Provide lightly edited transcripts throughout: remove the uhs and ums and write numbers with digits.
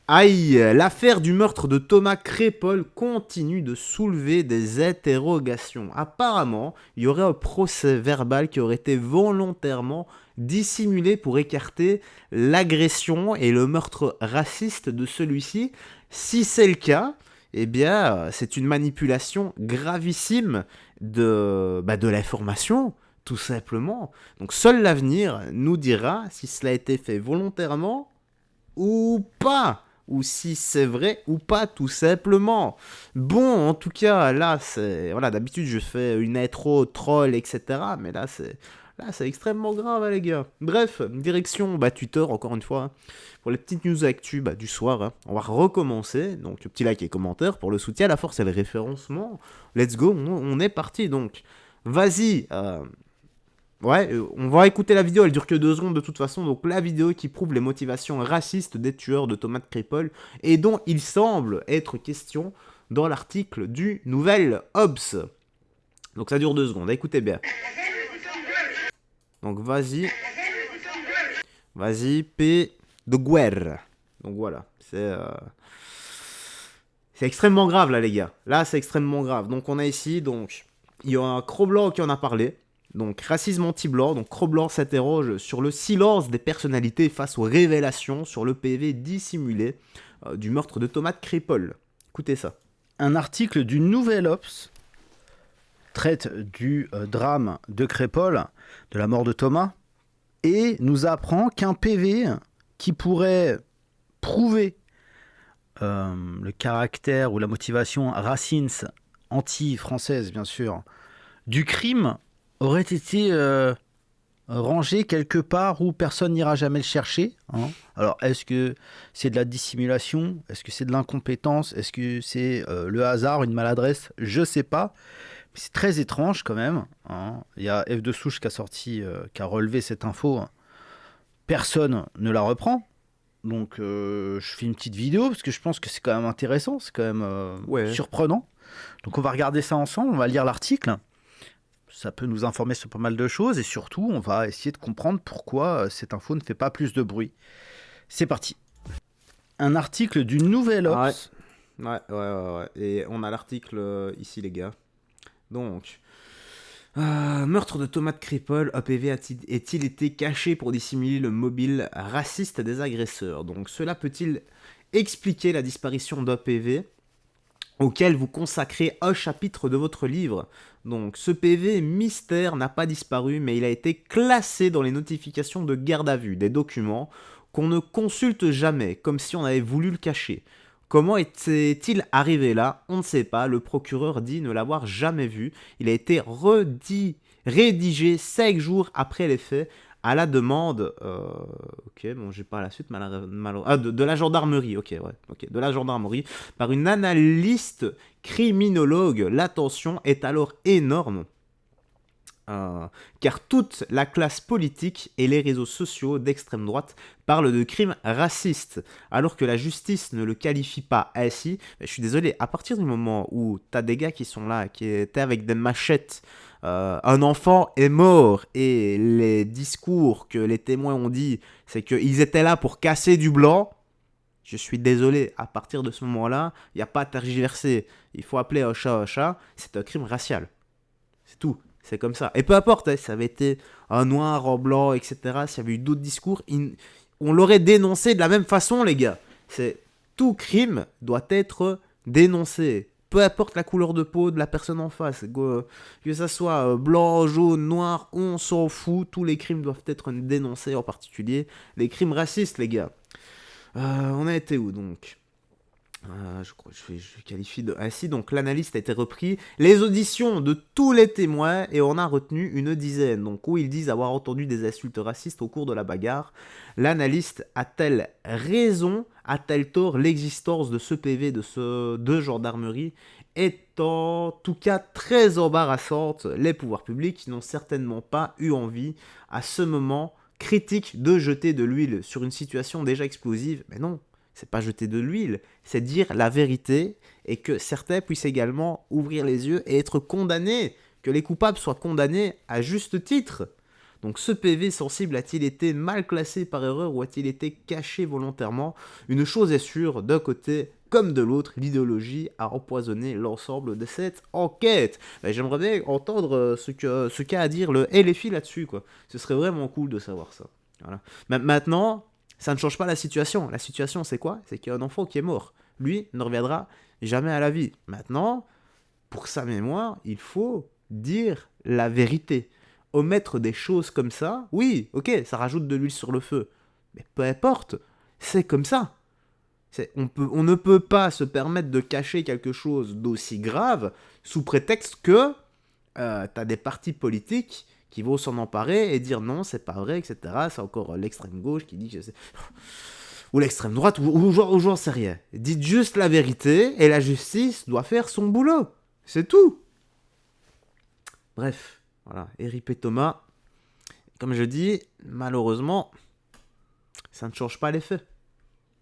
Aïe, l'affaire du meurtre de Thomas Crépol continue de soulever des interrogations. Apparemment, il y aurait un procès verbal qui aurait été volontairement dissimulé pour écarter l'agression et le meurtre raciste de celui-ci. Si c'est le cas, eh bien, c'est une manipulation gravissime de l'information, tout simplement. Donc seul l'avenir nous dira si cela a été fait volontairement ou pas, ou si c'est vrai ou pas, tout simplement. Bon, en tout cas, là, c'est... Voilà, d'habitude, je fais une intro troll, etc. Mais là, c'est... Là, c'est extrêmement grave, hein, les gars. Bref, direction Twitter, encore une fois, hein, pour les petites news actu du soir. Hein. On va recommencer. Donc, petit like et commentaire pour le soutien, la force et le référencement. Let's go, on est parti. Donc, vas-y, ouais, on va écouter la vidéo, elle dure que 2 secondes de toute façon, donc la vidéo qui prouve les motivations racistes des tueurs de Thomas Crépol et dont il semble être question dans l'article du Nouvel Obs. Donc ça dure 2 secondes, écoutez bien. Donc vas-y, P de guerre. Donc voilà, c'est extrêmement grave là les gars, là c'est extrêmement grave. Donc on a ici, donc il y a un Cro-Blanc qui en a parlé. Donc, racisme anti-blanc, donc Cro-Blanc s'interroge sur le silence des personnalités face aux révélations sur le PV dissimulé du meurtre de Thomas Crépol. Écoutez ça. Un article du Nouvel Obs traite du drame de Crépol, de la mort de Thomas, et nous apprend qu'un PV qui pourrait prouver le caractère ou la motivation raciste, anti-française bien sûr, du crime aurait été rangé quelque part où personne n'ira jamais le chercher. Hein. Alors, est-ce que c'est de la dissimulation? Est-ce que c'est de l'incompétence? Est-ce que c'est le hasard, une maladresse? Je sais pas. Mais c'est très étrange quand même. Hein. Il y a F de Souche qui a relevé cette info. Personne ne la reprend. Donc, je fais une petite vidéo parce que je pense que c'est quand même intéressant. C'est quand même surprenant. Donc, on va regarder ça ensemble. On va lire l'article. Ça peut nous informer sur pas mal de choses et surtout, on va essayer de comprendre pourquoi cette info ne fait pas plus de bruit. C'est parti. Un article du Nouvel Obs. Ouais. Et on a l'article ici, les gars. Donc, meurtre de Thomas Crépol, APV a-t-il été caché pour dissimuler le mobile raciste des agresseurs? Donc, cela peut-il expliquer la disparition d'APV auquel vous consacrez un chapitre de votre livre? Donc, ce PV mystère n'a pas disparu, mais il a été classé dans les notifications de garde à vue, des documents qu'on ne consulte jamais, comme si on avait voulu le cacher. Comment est-il arrivé là? On ne sait pas, le procureur dit ne l'avoir jamais vu. Il a été rédigé 5 jours après les faits, à la demande, ok, bon, j'ai pas la suite, de la gendarmerie, ok, de la gendarmerie, par une analyste criminologue. La tension est alors énorme, car toute la classe politique et les réseaux sociaux d'extrême droite parlent de crimes racistes, alors que la justice ne le qualifie pas ainsi. Je suis désolé, à partir du moment où t'as des gars qui sont là, qui étaient avec des machettes, un enfant est mort, et les discours que les témoins ont dit, c'est qu'ils étaient là pour casser du blanc. Je suis désolé, à partir de ce moment-là, il n'y a pas à tergiverser. Il faut appeler un chat, c'est un crime racial. C'est tout, c'est comme ça. Et peu importe, ça avait été un noir, un blanc, etc. S'il y avait eu d'autres discours, on l'aurait dénoncé de la même façon, les gars. Tout crime doit être dénoncé. Peu importe la couleur de peau de la personne en face, que ça soit blanc, jaune, noir, on s'en fout, tous les crimes doivent être dénoncés, en particulier les crimes racistes, les gars. On a été où donc? Je crois que je qualifie de ainsi. Donc l'analyste a été repris. Les auditions de tous les témoins et on a retenu une dizaine. Donc où ils disent avoir entendu des insultes racistes au cours de la bagarre. L'analyste a-t-elle raison? A-t-elle tort? L'existence de ce PV de gendarmerie est en tout cas très embarrassante. Les pouvoirs publics n'ont certainement pas eu envie à ce moment critique de jeter de l'huile sur une situation déjà explosive. Mais non, c'est pas jeter de l'huile, c'est dire la vérité et que certains puissent également ouvrir les yeux et être condamnés, que les coupables soient condamnés à juste titre. Donc ce PV sensible a-t-il été mal classé par erreur ou a-t-il été caché volontairement? Une chose est sûre, d'un côté comme de l'autre, l'idéologie a empoisonné l'ensemble de cette enquête. Ben, j'aimerais bien entendre ce qu'a à dire le LFI là-dessus, quoi. Ce serait vraiment cool de savoir ça. Voilà. Maintenant, ça ne change pas la situation. La situation, c'est quoi? C'est qu'il y a un enfant qui est mort. Lui ne reviendra jamais à la vie. Maintenant, pour sa mémoire, il faut dire la vérité. Omettre des choses comme ça, oui, ok, ça rajoute de l'huile sur le feu. Mais peu importe, c'est comme ça. On ne peut pas se permettre de cacher quelque chose d'aussi grave sous prétexte que t'as des partis politiques qui vont s'en emparer et dire non, c'est pas vrai, etc. C'est encore l'extrême gauche qui dit que c'est... Ou l'extrême droite, ou j'en sais rien. Dites juste la vérité et la justice doit faire son boulot. C'est tout. Bref, voilà. Eric et Thomas, comme je dis, malheureusement, ça ne change pas les faits.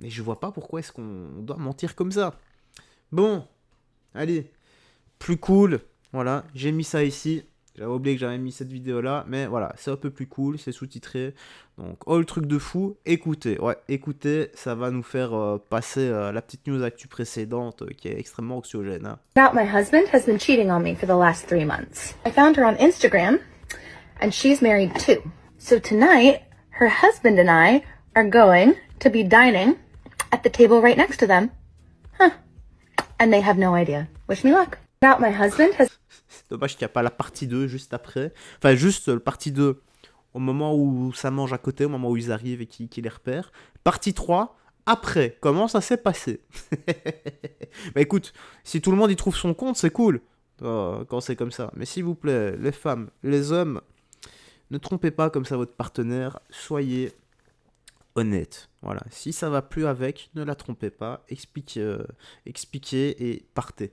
Mais je vois pas pourquoi est-ce qu'on doit mentir comme ça. Bon, allez, plus cool. Voilà, j'ai mis ça ici. J'avais oublié que j'avais mis cette vidéo là, mais voilà, c'est un peu plus cool, c'est sous-titré. Donc, oh le truc de fou, écoutez, ça va nous faire passer la petite news actu précédente qui est extrêmement anxiogène. Hein. Out my husband has been cheating on me for the last 3 months. I found her on Instagram, and she's married too. So tonight, her husband and I are going to be dining at the table right next to them. Huh. And they have no idea. Wish me luck. Out my husband has... C'est dommage qu'il n'y a pas la partie 2 juste après. Enfin, juste le partie 2 au moment où ça mange à côté, au moment où ils arrivent et qu'ils les repèrent. Partie 3, après, comment ça s'est passé. Bah écoute, si tout le monde y trouve son compte, c'est cool. Quand c'est comme ça. Mais s'il vous plaît, les femmes, les hommes, ne trompez pas comme ça votre partenaire. Soyez honnête. Voilà. Si ça va plus avec, ne la trompez pas. Expliquez et partez.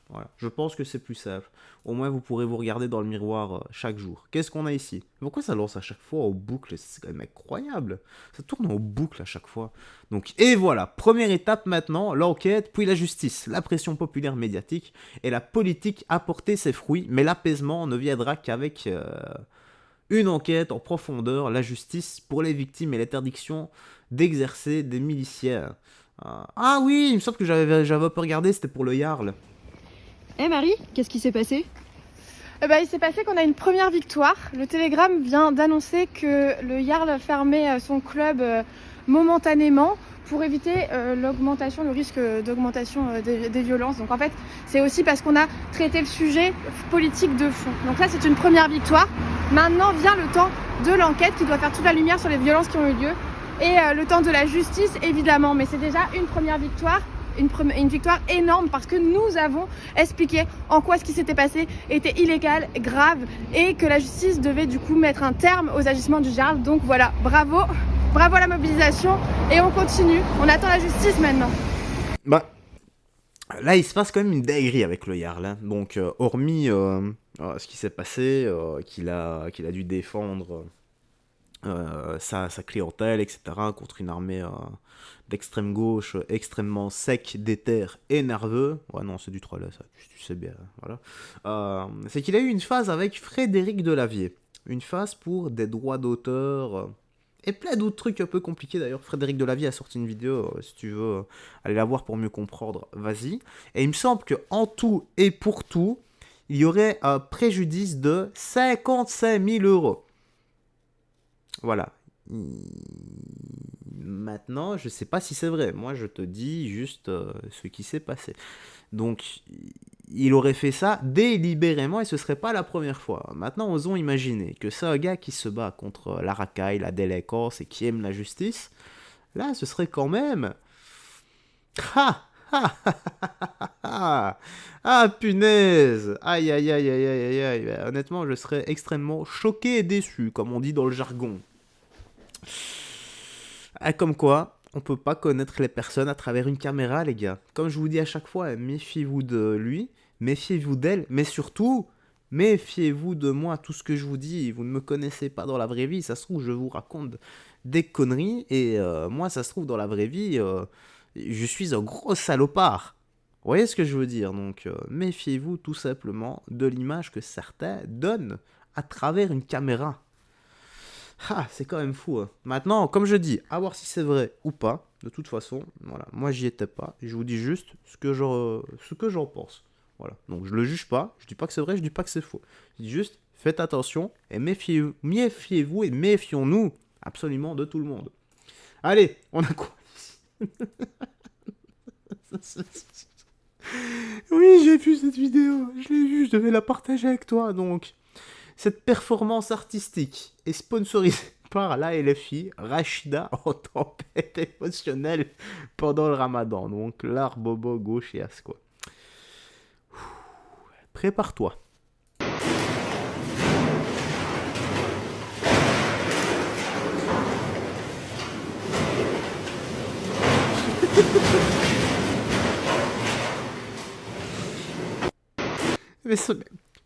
Voilà. Je pense que c'est plus simple. Au moins, vous pourrez vous regarder dans le miroir chaque jour. Qu'est-ce qu'on a ici? Pourquoi ça lance à chaque fois en boucle? C'est quand même incroyable. Ça tourne en boucle à chaque fois. Donc, et voilà. Première étape maintenant, l'enquête, puis la justice. La pression populaire médiatique et la politique a porté ses fruits. Mais l'apaisement ne viendra qu'avec une enquête en profondeur, la justice pour les victimes et l'interdiction d'exercer des miliciens. Ah oui, il me semble que j'avais un peu regardé, c'était pour le Jarl. Eh Marie, qu'est-ce qui s'est passé? Il s'est passé qu'on a une première victoire. Le Télégramme vient d'annoncer que le Jarl fermait son club momentanément pour éviter le risque d'augmentation des violences. Donc en fait, c'est aussi parce qu'on a traité le sujet politique de fond. Donc là, c'est une première victoire. Maintenant vient le temps de l'enquête qui doit faire toute la lumière sur les violences qui ont eu lieu. Et le temps de la justice, évidemment. Mais c'est déjà une première victoire. Une victoire énorme parce que nous avons expliqué en quoi ce qui s'était passé était illégal, grave et que la justice devait du coup mettre un terme aux agissements du Jarl. Donc voilà, bravo à la mobilisation et on continue, on attend la justice maintenant. Bah, là il se passe quand même une dinguerie avec le Jarl, hein. Donc hormis ce qui s'est passé, qu'il a dû défendre sa clientèle, etc., contre une armée d'extrême gauche extrêmement sec, déter et nerveux. Ouais, non, c'est du troll, ça, tu sais bien. Voilà. C'est qu'il a eu une phase avec Frédéric Delavier. Une phase pour des droits d'auteur et plein d'autres trucs un peu compliqués d'ailleurs. Frédéric Delavier a sorti une vidéo, si tu veux aller la voir pour mieux comprendre, vas-y. Et il me semble qu'en tout et pour tout, il y aurait un préjudice de 55 000 €. Voilà. Maintenant, je sais pas si c'est vrai. Moi, je te dis juste ce qui s'est passé. Donc, il aurait fait ça délibérément et ce serait pas la première fois. Maintenant, osons imaginer que c'est un gars qui se bat contre la racaille, la délinquance et qui aime la justice. Là, ce serait quand même... Ah, punaise! Aïe, aïe, aïe, aïe, aïe, aïe, aïe. Honnêtement, je serais extrêmement choqué et déçu, comme on dit dans le jargon. Comme quoi, on peut pas connaître les personnes à travers une caméra, les gars. Comme je vous dis à chaque fois, méfiez-vous de lui, méfiez-vous d'elle, mais surtout, méfiez-vous de moi, tout ce que je vous dis. Vous ne me connaissez pas dans la vraie vie, ça se trouve, je vous raconte des conneries, et moi, ça se trouve, dans la vraie vie, je suis un gros salopard. Vous voyez ce que je veux dire? Donc, méfiez-vous tout simplement de l'image que certains donnent à travers une caméra. Ah, c'est quand même fou. Hein. Maintenant, comme je dis, à voir si c'est vrai ou pas. De toute façon, voilà, moi j'y étais pas. Et je vous dis juste ce que j'en pense. Voilà. Donc je le juge pas. Je dis pas que c'est vrai, je dis pas que c'est faux. Je dis juste, faites attention et méfiez-vous et méfions-nous absolument de tout le monde. Allez, on a quoi ici? Oui, j'ai vu cette vidéo. Je l'ai vue, je devais la partager avec toi. Donc, cette performance artistique est sponsorisée par la LFI, Rachida en tempête émotionnelle pendant le ramadan. Donc, l'art bobo gauchias, quoi. Prépare-toi.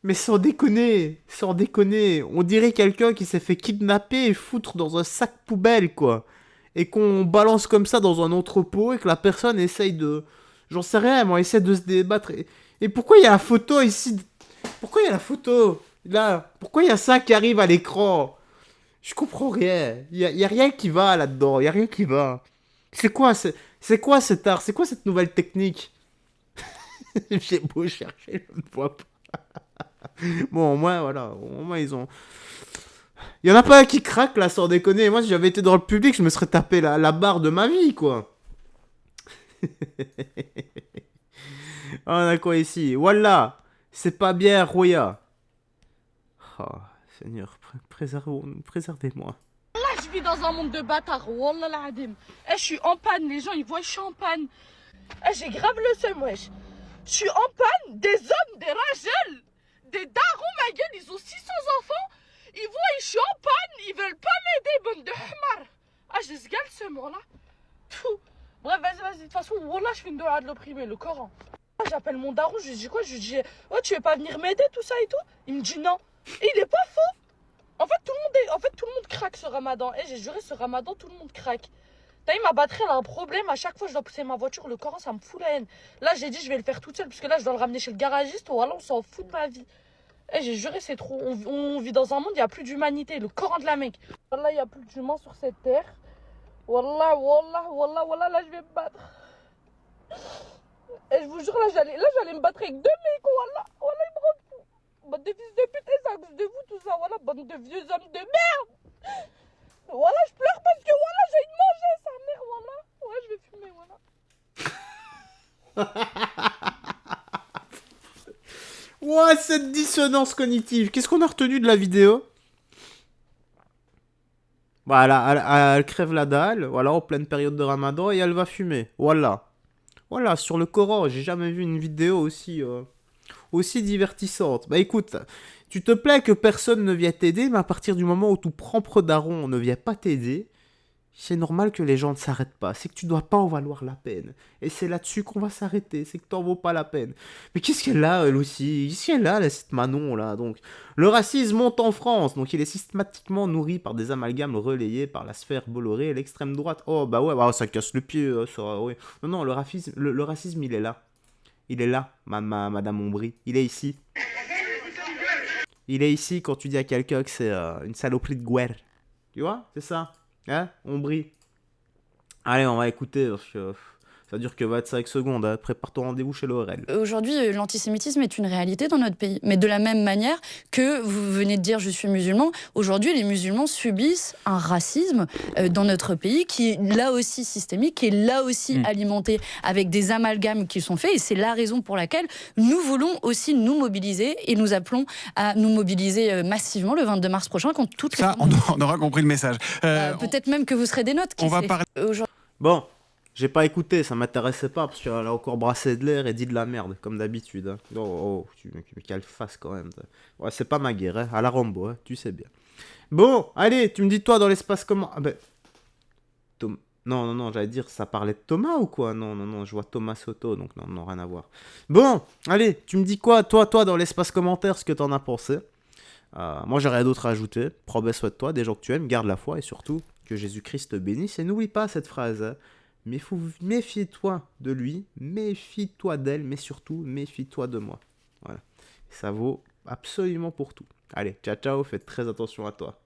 Mais sans déconner, on dirait quelqu'un qui s'est fait kidnapper et foutre dans un sac poubelle, quoi. Et qu'on balance comme ça dans un entrepôt et que la personne essaye de... J'en sais rien, moi, essaie de se débattre. Et pourquoi il y a la photo ici? Pourquoi il y a la photo? Là, pourquoi il y a ça qui arrive à l'écran? Je comprends rien. Y a rien qui va là-dedans, y a rien qui va. C'est quoi cet art? C'est quoi cette nouvelle technique? J'ai beau chercher, je ne vois pas. Bon, au moins, voilà. Au moins, ils ont... Il y en a pas un qui craque, là, sans déconner. Moi, si j'avais été dans le public, je me serais tapé la barre de ma vie, quoi. On a quoi ici? Voilà. C'est pas bien, Roya. Oh, Seigneur, préservez-moi. Là, je vis dans un monde de bâtards. Wallah l'adem. Eh, je suis en panne. Les gens, ils voient que je suis en panne. Eh, j'ai grave le seum, wesh. Je suis en panne. Des hommes, des ragels, des darons, ma gueule. Ils ont 600 enfants. Ils voient, je suis en panne. Ils veulent pas m'aider, bande de hamar. Ah, je se gale ce mot-là. Bref, vas-y. De toute façon, Wallah, je fais une doigt de l'opprimer, le Coran. J'appelle mon daron, je lui dis quoi? Je lui dis, oh, tu veux pas venir m'aider, tout ça et tout? Il me dit non. Et il est pas faux. En fait, tout le monde craque ce ramadan. Et j'ai juré, ce ramadan, tout le monde craque. T'as vu, ma batterie, elle a un problème. À chaque fois, je dois pousser ma voiture. Le Coran, ça me fout la haine. Là, j'ai dit, je vais le faire toute seule. Parce que là, je dois le ramener chez le garagiste. Voilà, on s'en fout de ma vie. Et j'ai juré, c'est trop. On vit dans un monde, il n'y a plus d'humanité. Le Coran de la Mecque. Wallah, il n'y a plus d'humain sur cette terre. Wallah, là, je vais me battre. Et je vous jure, là, j'allais me battre avec deux mecs. Wallah, ils me rendent fou. Bande de fils de pute, et ça, à cause de vous, tout ça. Voilà, bande de vieux hommes de merde. Voilà, je pleure parce que voilà, j'ai une manger, sa mère, voilà. Ouais, je vais fumer, voilà. Ouah, cette dissonance cognitive. Qu'est-ce qu'on a retenu de la vidéo? Voilà, elle crève la dalle, voilà, en pleine période de ramadan, et elle va fumer. Voilà. Voilà, sur le Coran, j'ai jamais vu une vidéo aussi divertissante. Bah écoute, tu te plains que personne ne vienne t'aider, mais à partir du moment où ton propre daron ne vient pas t'aider, c'est normal que les gens ne s'arrêtent pas. C'est que tu dois pas en valoir la peine. Et c'est là-dessus qu'on va s'arrêter. C'est que t'en vaux pas la peine. Mais qu'est-ce qu'elle a, elle aussi? Qu'est-ce qu'elle a, là, cette Manon, là? Donc, le racisme monte en France. Donc, il est systématiquement nourri par des amalgames relayés par la sphère Bolloré et l'extrême droite. Oh, bah ouais, bah, ça casse le pied, ça, ouais. Non, le racisme, il est là. Il est là, Madame Ombry. Il est ici. Il est ici quand tu dis à quelqu'un que c'est une saloperie de guerre. Tu vois? C'est ça. Hein? Ombry. Allez, on va écouter parce que ça dure que 25 secondes. Hein. Prépare ton rendez-vous chez l'ORL. Aujourd'hui, l'antisémitisme est une réalité dans notre pays. Mais de la même manière que vous venez de dire je suis musulman, aujourd'hui, les musulmans subissent un racisme dans notre pays qui est là aussi systémique, qui est là aussi alimenté avec des amalgames qui sont faits. Et c'est la raison pour laquelle nous voulons aussi nous mobiliser et nous appelons à nous mobiliser massivement le 22 mars prochain contre toutes les... Ça, on aura compris le message. Peut-être même que vous serez des notes. On va parler... Bon, j'ai pas écouté, ça m'intéressait pas parce qu'elle a encore brassé de l'air et dit de la merde, comme d'habitude. Hein. Oh, quelle face quand même. Ouais, c'est pas ma guerre, hein, à la Rambo, hein, tu sais bien. Bon, allez, tu me dis toi dans l'espace comment... Ah ben... Non, j'allais dire, ça parlait de Thomas ou quoi? Non, je vois Thomas Soto, donc non, rien à voir. Bon, allez, tu me dis quoi, toi, dans l'espace commentaire, ce que t'en as pensé. Moi, j'ai rien d'autre à ajouter. Prends soin de toi, des gens que tu aimes, garde la foi et surtout... que Jésus-Christ te bénisse, et n'oublie pas cette phrase, hein. Mais méfie-toi de lui, méfie-toi d'elle, mais surtout, méfie-toi de moi. Voilà. Ça vaut absolument pour tout. Allez, ciao, faites très attention à toi.